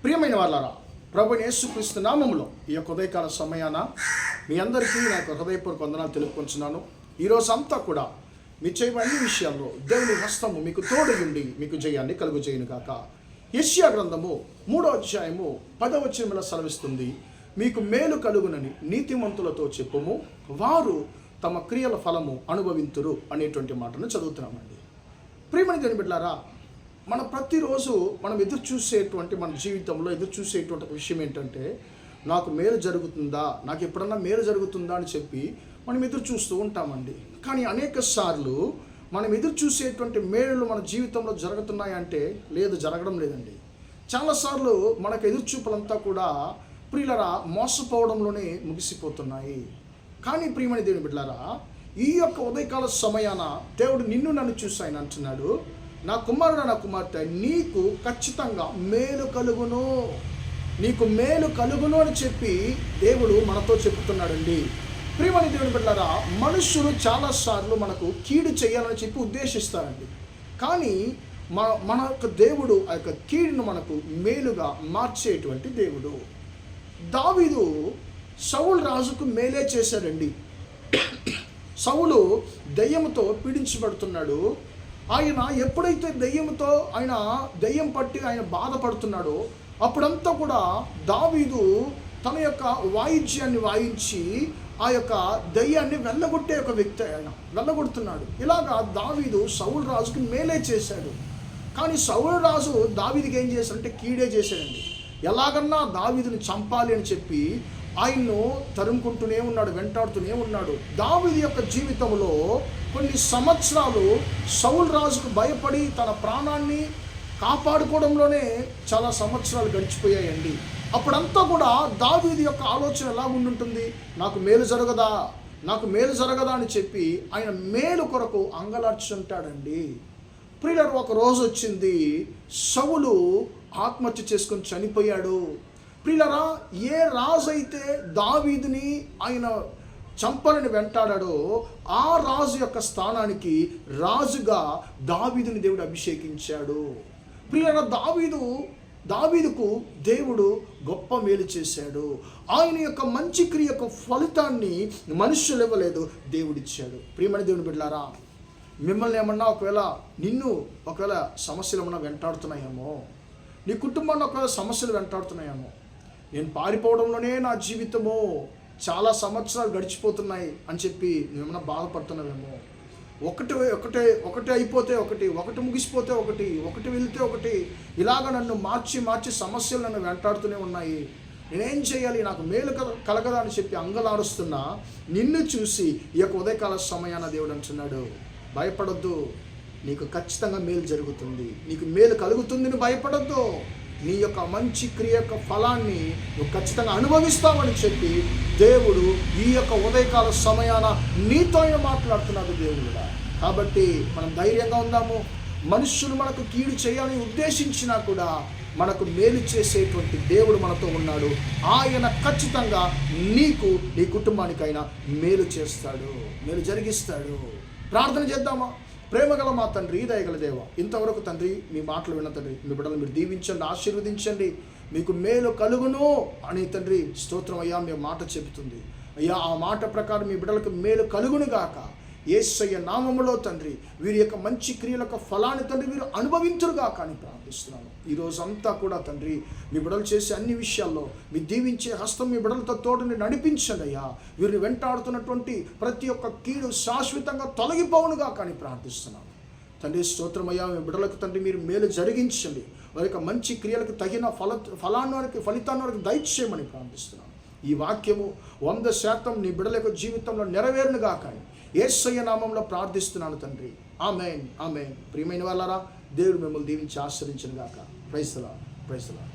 ప్రియమైన వాళ్ళారా, ప్రభువైన యేసుక్రీస్తు నామములో ఈ యొక్క ఉదయకాల సమయాన మీ అందరికీ నా యొక్క హృదయపూర్వక వందనాలు తెలుపుకొంచున్నాను. ఈరోజు అంతా కూడా మీ చేయబడిన అన్ని విషయాల్లో దేవుని హస్తము మీకు తోడయుండి మీకు జయాన్ని కలుగుచేయును గాక. యెషయా గ్రంథము 3వ అధ్యాయము 10వ వచనములో సెలవిస్తుంది, మీకు మేలు కలుగునని నీతిమంతులతో చెప్పుము, వారు తమ క్రియల ఫలము అనుభవింతురు అనేటువంటి మాటను చదువుతున్నామండి. ప్రియమైన దేవుని బిడ్డలారా, మన ప్రతిరోజు మనం ఎదురు చూసేటువంటి మన జీవితంలో ఎదురు చూసేటువంటి ఒక విషయం ఏంటంటే, నాకు మేలు జరుగుతుందా, నాకు ఎప్పుడన్నా మేలు జరుగుతుందా అని చెప్పి మనం ఎదురు చూస్తూ ఉంటామండి. కానీ అనేక సార్లు మనం ఎదురు చూసేటువంటి మేలు మన జీవితంలో జరుగుతున్నాయంటే లేదు, జరగడం లేదండి. చాలాసార్లు మనకు ఎదురు చూపులంతా కూడా ప్రియులరా మోసపోవడంలోనే ముగిసిపోతున్నాయి. కానీ ప్రియమైన దేవుని బిడ్డలారా, ఈ యొక్క ఉదయకాల సమయాన దేవుడు నిన్ను నన్ను చూసి ఆయన అంటున్నాడు, నా కుమారుడు నా కుమార్తె, నీకు ఖచ్చితంగా మేలు కలుగును, నీకు మేలు కలుగును అని చెప్పి దేవుడు మనతో చెప్తున్నాడండి. ప్రియమైన దేవుని బిడ్డలారా, మనుషులు చాలాసార్లు మనకు కీడు చేయాలని చెప్పి ఉద్దేశిస్తారండి. కానీ మన యొక్క దేవుడు ఆ యొక్క కీడును మనకు మేలుగా మార్చేటువంటి దేవుడు. దావీదు సౌలు రాజుకు మేలే చేశాడండి. సౌలు దెయ్యంతో పీడించబడుతున్నాడు. ఆయన ఎప్పుడైతే దెయ్యం పట్టి ఆయన బాధపడుతున్నాడో అప్పుడంతా కూడా దావీదు తన యొక్క వాయిద్యాన్ని వాయించి ఆ యొక్క దెయ్యాన్ని వెళ్ళగొట్టే ఒక వ్యక్తి ఆయన వెళ్ళగొడుతున్నాడు. ఇలాగా దావీదు సౌలు రాజుకి మేలే చేశాడు. కానీ సౌలు రాజు దావీదుకి ఏం చేశాడంటే కీడే చేశాడండి. ఎలాగన్నా దావీదుని చంపాలి అని చెప్పి ఆయన్ను తరుముకుంటూనే ఉన్నాడు, వెంటాడుతూనే ఉన్నాడు. దావీదు యొక్క జీవితంలో కొన్ని సంవత్సరాలు సౌలు రాజుకు భయపడి తన ప్రాణాన్ని కాపాడుకోవడంలోనే చాలా సంవత్సరాలు గడిచిపోయాయండి. అప్పుడంతా కూడా దావీదు యొక్క ఆలోచన ఎలా ఉండుంటుంది, నాకు మేలు జరగదా అని చెప్పి ఆయన మేలు కొరకు అంగలార్చుంటాడండి. ప్రియులారా, ఒక రోజు వచ్చింది, సౌలు ఆత్మహత్య చేసుకొని చనిపోయాడు. ప్రియులారా, ఏ రాజు అయితే దావీదుని ఆయన చంపాలని వెంటాడాడో ఆ రాజు యొక్క స్థానానికి రాజుగా దావీదుని దేవుడు అభిషేకించాడు. ప్రియులారా, దావీదుకు దేవుడు గొప్ప మేలు చేశాడు. ఆయన యొక్క మంచి క్రియ యొక్క ఫలితాన్ని మనుష్యులు ఇవ్వలేదు, దేవుడిచ్చాడు. ప్రియమైన దేవుని బిడ్డలారా, మిమ్మల్ని ఏమన్నా ఒకవేళ సమస్యలు ఏమన్నా వెంటాడుతున్నాయేమో, నీ కుటుంబాన్ని ఒకవేళ సమస్యలు వెంటాడుతున్నాయేమో, నేను పారిపోవడంలోనే నా జీవితము చాలా సంవత్సరాలు గడిచిపోతున్నాయి అని చెప్పి నువ్వేమన్నా బాధపడుతున్నావేమో, ఒకటి అయిపోతే ఒకటి ముగిసిపోతే ఒకటి వెళితే ఒకటి, ఇలాగ నన్ను మార్చి సమస్యలు నన్ను వెంటాడుతూనే ఉన్నాయి, నేనేం చేయాలి, నాకు మేలు కలగదా అని చెప్పి అంగలారుస్తున్నా నిన్ను చూసి ఈ యొక్క ఉదయకాల సమయాన దేవుడు అంటున్నాడు, భయపడొద్దు, నీకు ఖచ్చితంగా మేలు జరుగుతుంది, నీకు మేలు కలుగుతుంది, నువ్వు భయపడొద్దు, నీ యొక్క మంచి క్రియ యొక్క ఫలాన్ని నువ్వు ఖచ్చితంగా అనుభవిస్తావని చెప్పి దేవుడు ఈ యొక్క ఉదయకాల సమయాన నీతో మాట్లాడుతున్నాడు దేవుడుగా. కాబట్టి మనం ధైర్యంగా ఉందాము. మనుష్యులు మనకు కీడు చేయాలని ఉద్దేశించినా కూడా మనకు మేలు చేసేటువంటి దేవుడు మనతో ఉన్నాడు. ఆయన ఖచ్చితంగా నీకు నీ కుటుంబానికైనా మేలు చేస్తాడు, మేలు జరిగిస్తాడు. ప్రార్థన చేద్దామా? ప్రేమగల మా తండ్రి, దయగల దేవ, ఇంతవరకు తండ్రి మీ మాటలు విన్న తండ్రి, మీ బిడ్డలు మీరు దీవించండి, ఆశీర్వదించండి, మీకు మేలు కలుగును అని తండ్రి స్తోత్రం అయ్యా మీ మాట చెబుతుంది. అయ్యా, ఆ మాట ప్రకారం మీ బిడ్డలకు మేలు కలుగును గాక. యేసయ్య నామములో తండ్రి వీరి యొక్క మంచి క్రియల యొక్క ఫలాన్ని తండ్రి వీరు అనుభవించురుగా కానీ ప్రార్థిస్తున్నాను. ఈరోజు అంతా కూడా తండ్రి మీ బిడ్డలు చేసే అన్ని విషయాల్లో మీ దీవించే హస్తం మీ బిడ్డలతో తోడుని నడిపించండి అయ్యా. వీరిని వెంటాడుతున్నటువంటి ప్రతి ఒక్క కీడు శాశ్వతంగా తొలగిపోవునుగా కానీ ప్రార్థిస్తున్నాను తండ్రి. స్తోత్రమయ్యా, మీ బిడ్డలకు తండ్రి మీరు మేలు జరిగించండి, వారి యొక్క మంచి క్రియలకు తగిన ఫలితాన్ని వారికి దయచేయమని ప్రార్థిస్తున్నాను. ఈ వాక్యము 100% నీ బిడ్డల యొక్క జీవితంలో నెరవేరునుగా కానీ యేసయ్య నామంలో ప్రార్థిస్తున్నాను తండ్రి. ఆమేన్, ఆమేన్. ప్రియమైన వాళ్ళారా, దేవుడు మిమ్మల్ని దీవించి ఆశీర్వదించును గాక. Praise the lord.